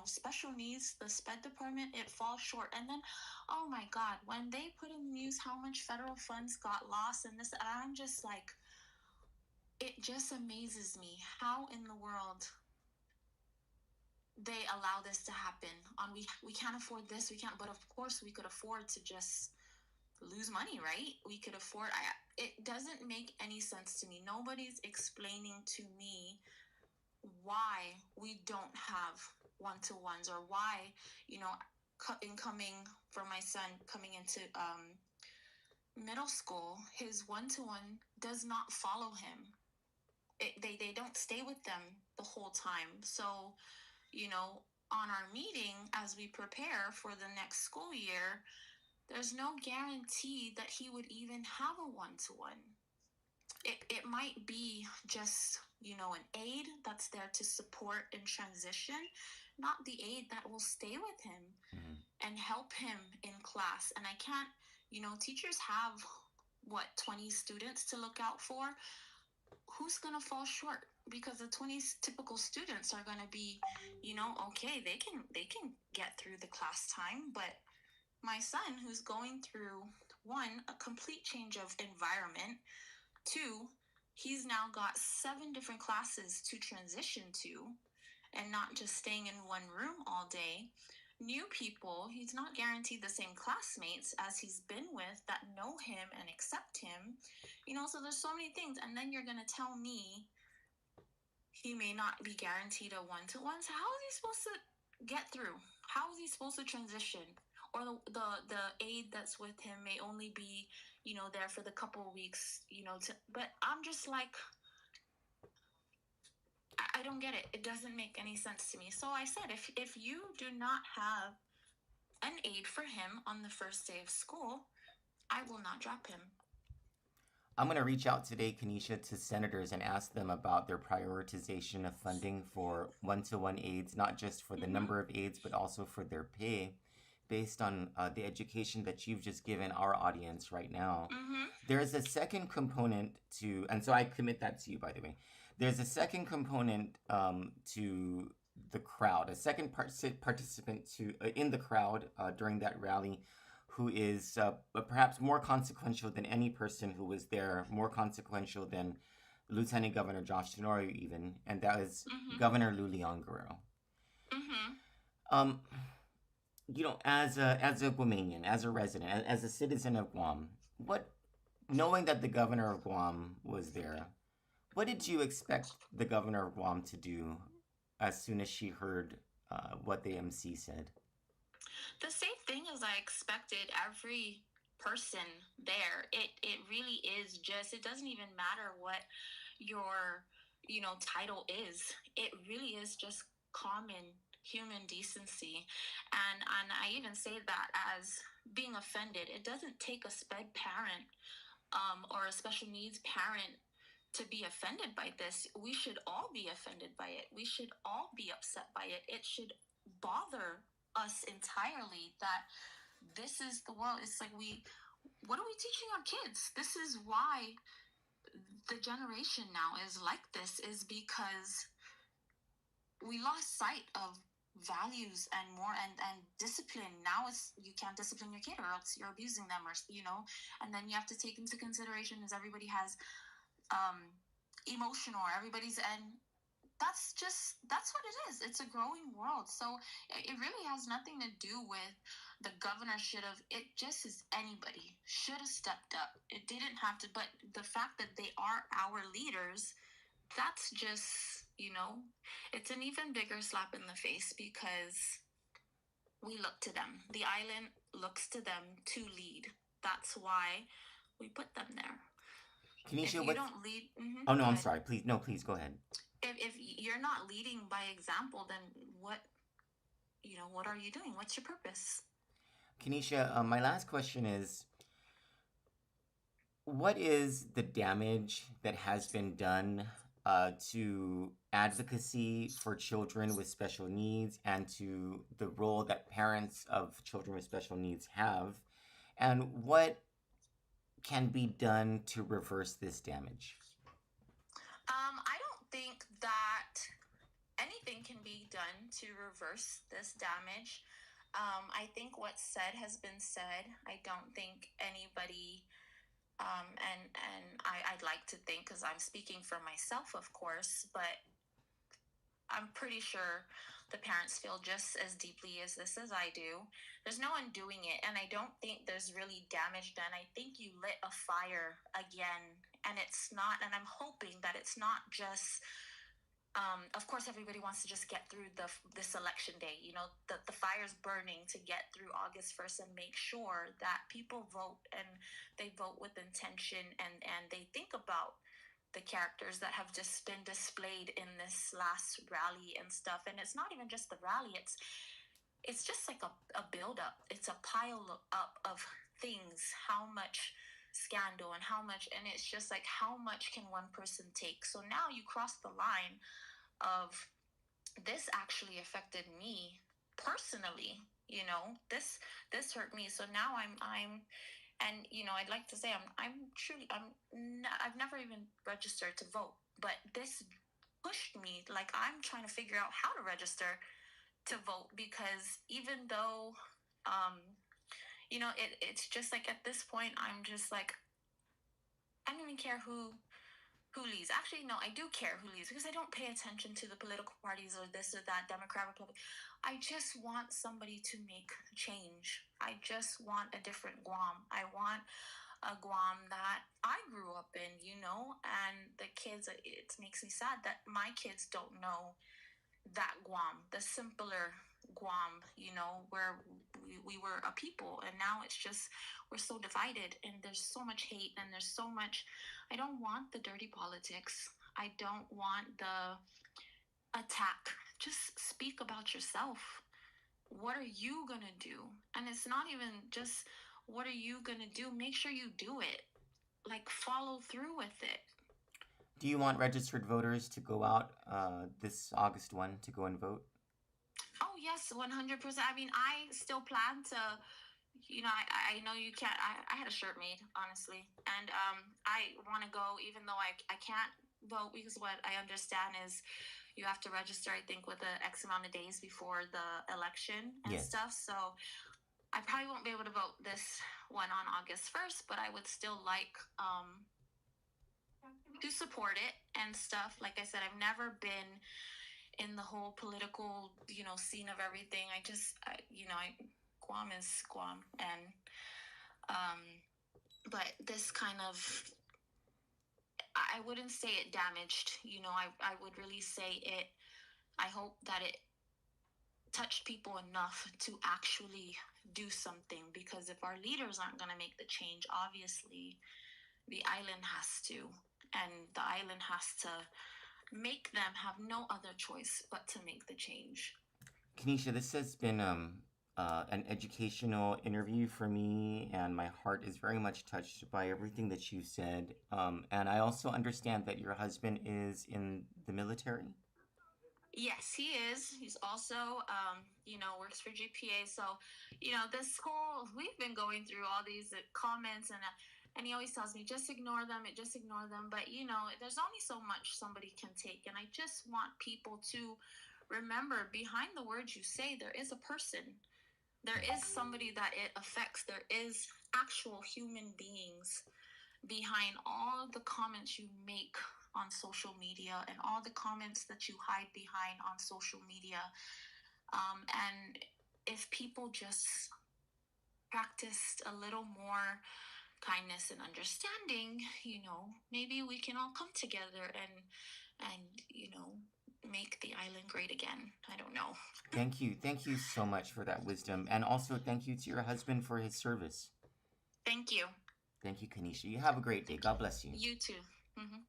S11: special needs, the SPED department, it falls short. And then, oh my God, when they put in the news how much federal funds got lost and this, and I'm just like, it just amazes me how in the world they allow this to happen. We can't afford this, we can't, but of course we could afford to just lose money, right? We could afford, it doesn't make any sense to me. Nobody's explaining to me why we don't have one-to-ones, or why, incoming for my son coming into middle school, his one-to-one does not follow him. They don't stay with them the whole time. So, on our meeting, as we prepare for the next school year, there's no guarantee that he would even have a one-to-one. It might be just, an aide that's there to support in transition, not the aide that will stay with him and help him in class. And I can't, teachers have, 20 students to look out for. Who's going to fall short? Because the 20 typical students are going to be, okay, they can get through the class time, but my son, who's going through, 1, a complete change of environment, 2, he's now got 7 different classes to transition to, and not just staying in one room all day. New people, he's not guaranteed the same classmates as he's been with that know him and accept him. So there's so many things. And then you're going to tell me he may not be guaranteed a one-to-one. So how is he supposed to get through? How is he supposed to transition? Or the aide that's with him may only be, there for the couple of weeks, but I'm just like, I don't get it. It doesn't make any sense to me. So I said, if you do not have an aide for him on the first day of school, I will not drop him.
S7: I'm going to reach out today, Kanisha, to senators and ask them about their prioritization of funding for one-to-one aides, not just for the number of aides, but also for their pay, based on the education that you've just given our audience right now. There's a second component to, and so I commit that to you, by the way. There's a second component to the crowd, a second participant in the crowd during that rally, who is perhaps more consequential than any person who was there, more consequential than Lieutenant Governor Josh Tenorio even, and that is Governor Lou Leon Guerrero. As a Guamanian, as a resident, as a citizen of Guam, knowing that the governor of Guam was there, what did you expect the governor of Guam to do as soon as she heard what the MC said?
S11: The same thing as I expected every person there. It really is just, it doesn't even matter what your, title is. It really is just common human decency. And I even say that as being offended. It doesn't take a SPED parent or a special needs parent to be offended by this. We should all be offended by it. We should all be upset by it. It should bother us entirely that this is the world. It's like, what are we teaching our kids? This is why the generation now is like this, is because we lost sight of values and more and discipline. Now it's, you can't discipline your kid or else you're abusing them, or and then you have to take into consideration is everybody has emotion, or everybody's, and that's what it is. It's a growing world. So it really has nothing to do with the governor it just is anybody should have stepped up. It didn't have to, but the fact that they are our leaders that's just, it's an even bigger slap in the face because we look to them. The island looks to them to lead. That's why we put them there.
S7: Kanisha,
S11: if you don't lead,
S7: oh no, I'm sorry. Please go ahead.
S11: If you're not leading by example, then what are you doing? What's your purpose?
S7: Kanisha, my last question is, what is the damage that has been done to advocacy for children with special needs and to the role that parents of children with special needs have? And what can be done to reverse this damage?
S11: I don't think that anything can be done to reverse this damage. I think what's said has been said. I don't think anybody, and I'd like to think, because I'm speaking for myself, of course, but I'm pretty sure the parents feel just as deeply as this as I do. There's no undoing it, and I don't think there's really damage done. I think you lit a fire again, and it's not, and I'm hoping that it's not just, of course, everybody wants to just get through this election day, the fire's burning to get through August 1st and make sure that people vote, and they vote with intention, and they think about the characters that have just been displayed in this last rally and stuff. And it's not even just the rally, it's just like a build-up. It's a pile up of things, how much scandal and how much, and it's just like, how much can one person take? So now you cross the line of, this actually affected me personally, this hurt me. So now I'm and I'd like to say I've never even registered to vote, but this pushed me. Like, I'm trying to figure out how to register to vote, because even though it's just like, at this point I'm just like, I don't even care who leads. Actually, no, I do care who leads, because I don't pay attention to the political parties or this or that, Democrat, Republican. I just want somebody to make change. I just want a different Guam. I want a Guam that I grew up in, and the kids, it makes me sad that my kids don't know that Guam, the simpler Guam, where we were a people, and now it's just, we're so divided, and there's so much hate, and there's so much. I don't want the dirty politics. I don't want the attack. Just speak about yourself. What are you gonna do? And it's not even just, what are you gonna do? Make sure you do it. Like, follow through with it.
S7: Do you want registered voters to go out this August 1 to go and vote?
S11: Oh, yes, 100%. I mean, I still plan to, I know you can't, I had a shirt made, honestly. And I want to go, even though I can't vote, because what I understand is you have to register, I think, with a X amount of days before the election and stuff. So I probably won't be able to vote this one on August 1st, but I would still like to support it and stuff. Like I said, I've never been in the whole political, scene of everything. Guam is Guam, and but this kind of, I wouldn't say it damaged, I would really say it, I hope that it touched people enough to actually do something, because if our leaders aren't going to make the change, obviously the island has to, and the island has to make them have no other choice but to make the change.
S7: Kanisha, this has been an educational interview for me, and my heart is very much touched by everything that you said. And I also understand that your husband is in the military.
S11: Yes, he is. He's also, works for GPA. So, this whole, we've been going through all these comments, and he always tells me, just ignore them, But, there's only so much somebody can take. And I just want people to remember, behind the words you say, there is a person. There is somebody that it affects. There is actual human beings behind all the comments you make on social media and all the comments that you hide behind on social media. And if people just practiced a little more kindness and understanding, maybe we can all come together and and, make the island great again. I don't know.
S7: Thank you. Thank you so much for that wisdom. And also thank you to your husband for his service.
S11: Thank you.
S7: Thank you, Kanisha. You have a great day. God bless you.
S11: You too. Mm-hmm.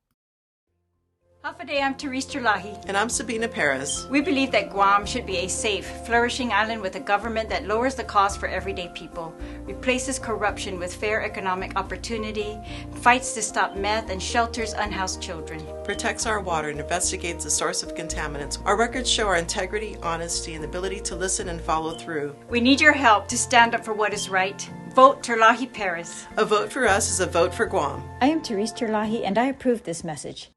S4: Hafaday, I'm Therese Terlahi.
S5: And I'm Sabina Perez.
S4: We believe that Guam should be a safe, flourishing island with a government that lowers the cost for everyday people, replaces corruption with fair economic opportunity, fights to stop meth, and shelters unhoused children.
S5: Protects our water and investigates the source of contaminants. Our records show our integrity, honesty, and the ability to listen and follow through.
S4: We need your help to stand up for what is right. Vote Terlahi Perez.
S5: A vote for us is a vote for Guam.
S6: I am Therese Terlahi, and I approve this message.